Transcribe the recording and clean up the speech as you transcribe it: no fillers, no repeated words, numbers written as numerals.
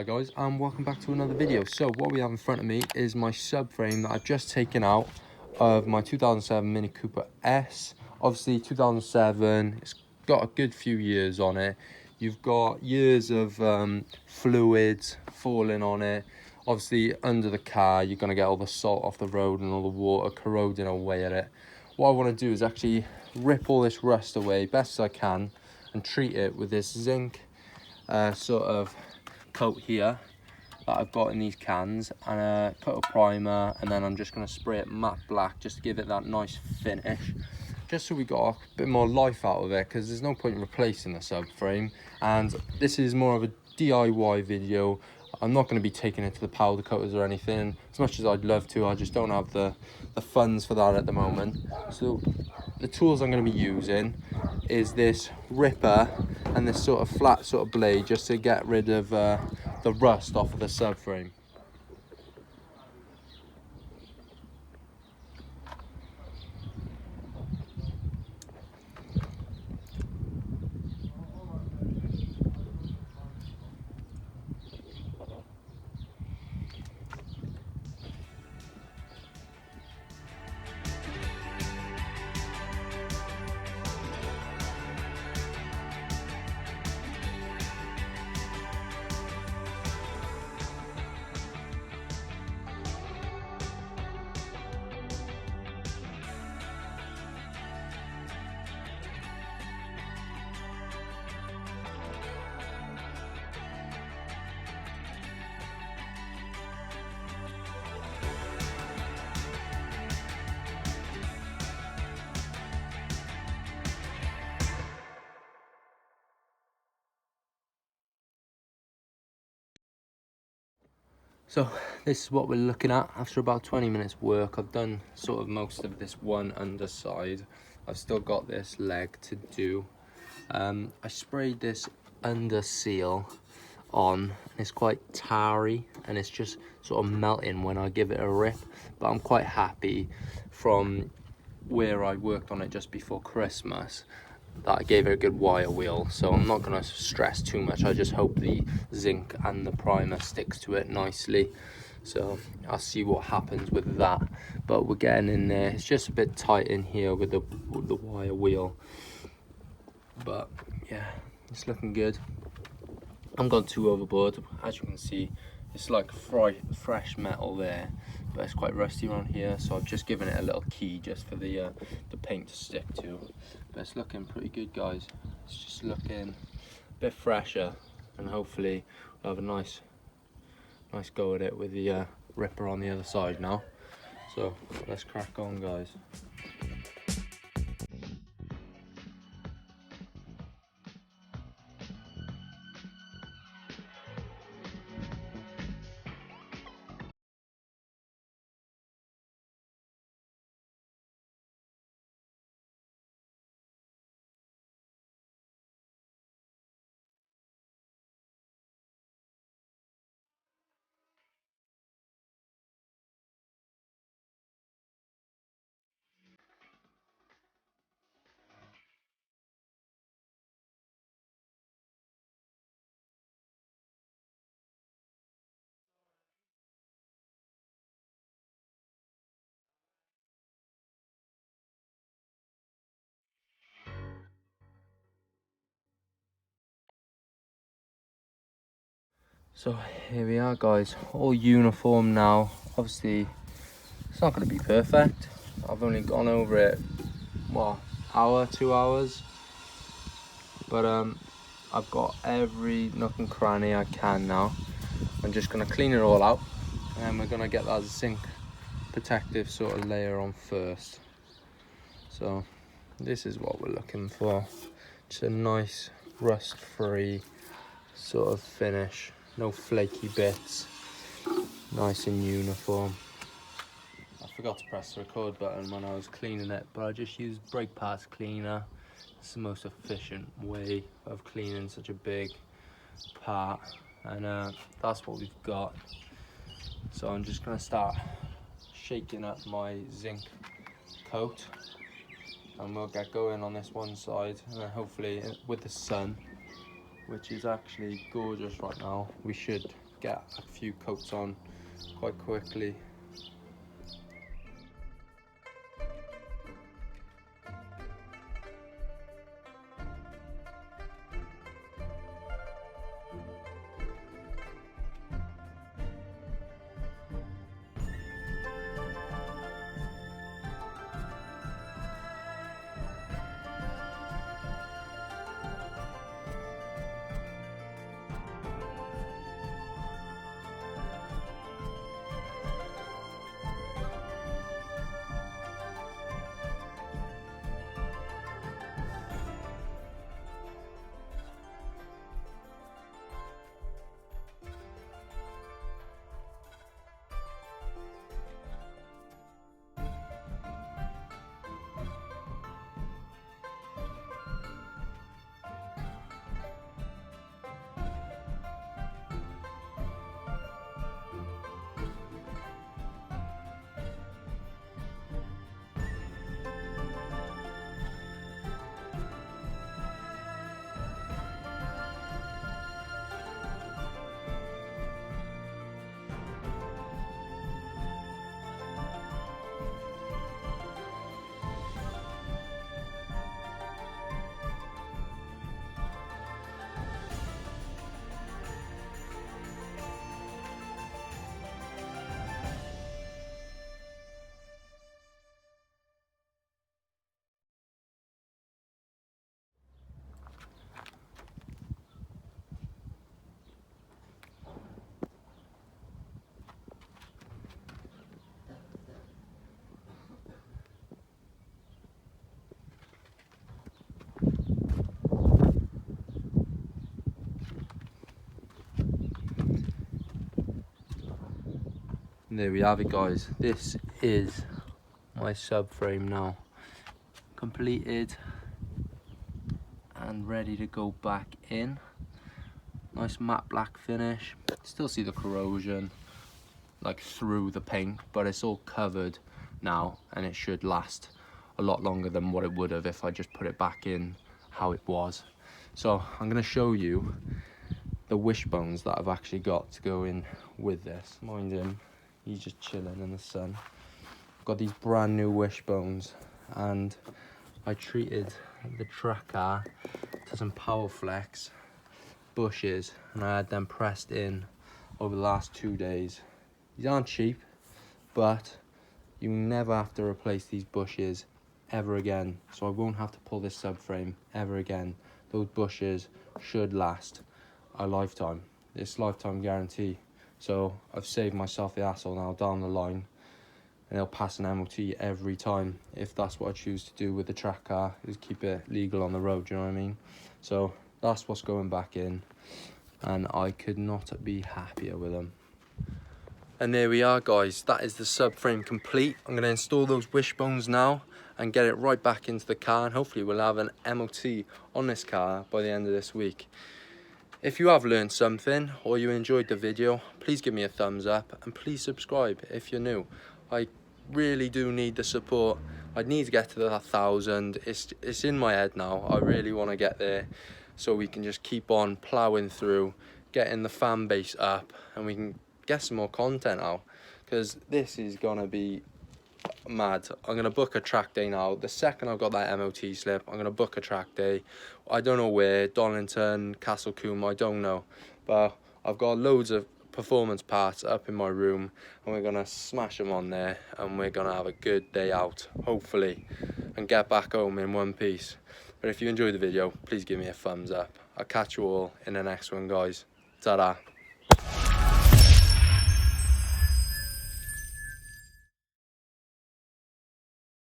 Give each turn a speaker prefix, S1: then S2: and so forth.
S1: guys, and welcome back to another video. So what we have in front of me is my subframe that I've just taken out of my 2007 Mini Cooper S. Obviously 2007, it's got a good few years on it. You've got years of fluids falling on it. Obviously under the car you're going to get all the salt off the road and all the water corroding away at it. What I want to do is actually rip all this rust away best as I can and treat it with this zinc sort of coat here that I've got in these cans, and a coat of primer, and then I'm just going to spray it matte black just to give it that nice finish, just so we got a bit more life out of it, because there's no point in replacing the subframe. And this is more of a DIY video. I'm not going to be taking it to the powder coaters or anything, as much as I'd love to. I just don't have the funds for that at the moment. So the tools I'm going to be using is this ripper and this sort of flat sort of blade, just to get rid of the rust off of the subframe. So this is what we're looking at after about 20 minutes work. I've done sort of most of this one underside. I've still got this leg to do. I sprayed this under seal on, and it's quite tarry and it's just sort of melting when I give it a rip, but I'm quite happy from where I worked on it just before Christmas that I gave it a good wire wheel, so I'm not going to stress too much. I just hope the zinc and the primer sticks to it nicely, so I'll see what happens with that. But we're getting in there. It's just a bit tight in here with the wire wheel, but yeah, it's looking good. I'm gone too overboard. As you can see, it's like fresh metal there, but it's quite rusty around here, so I've just given it a little key just for the paint to stick to. But it's looking pretty good, guys. It's just looking a bit fresher, and hopefully we'll have a nice go at it with the ripper on the other side now. So let's crack on, guys. So here we are, guys, all uniform now. Obviously it's not going to be perfect. I've only gone over it, what, hour, 2 hours, but I've got every nook and cranny I can now. I'm just going to clean it all out, and then we're going to get that zinc protective sort of layer on first. So this is what we're looking for, just a nice rust free sort of finish, no flaky bits, nice and uniform. I forgot to press the record button when I was cleaning it, but I just used brake pads cleaner. It's the most efficient way of cleaning such a big part, and that's what we've got. So I'm just going to start shaking up my zinc coat, and we'll get going on this one side, and then hopefully with the sun, which is actually gorgeous right now, we should get a few coats on quite quickly. And there we have it, guys. This is my subframe now, completed and ready to go back in. Nice matte black finish. Still see the corrosion like through the paint, but it's all covered now and it should last a lot longer than what it would have if I just put it back in how it was. So I'm going to show you the wishbones that I've actually got to go in with this. Mind him, he's just chilling in the sun. I've got these brand new wishbones, and I treated the tracker to some power flex bushes and I had them pressed in over the last 2 days. These aren't cheap, but you never have to replace these bushes ever again, so I won't have to pull this subframe ever again. Those bushes should last a lifetime. It's lifetime guarantee, so I've saved myself the hassle now down the line, and it'll pass an MOT every time if that's what I choose to do with the track car, is keep it legal on the road, you know what I mean? So that's what's going back in, and I could not be happier with them. And there we are, guys, that is the subframe complete. I'm going to install those wishbones now and get it right back into the car, and hopefully we'll have an MOT on this car by the end of this week. If you have learned something or you enjoyed the video, please give me a thumbs up and please subscribe if you're new. I really do need the support. I need to get to the 1,000. It's in my head now. I really want to get there so we can just keep on ploughing through, getting the fan base up, and we can get some more content out, because this is gonna be mad. I'm gonna book a track day now. The second I've got that MOT slip, I'm gonna book a track day. I don't know where, Donington, Castle Coombe, I don't know, but I've got loads of performance parts up in my room, and we're gonna smash them on there, and we're gonna have a good day out, hopefully, and get back home in one piece. But if you enjoyed the video, please give me a thumbs up. I'll catch you all in the next one, guys. Ta-da.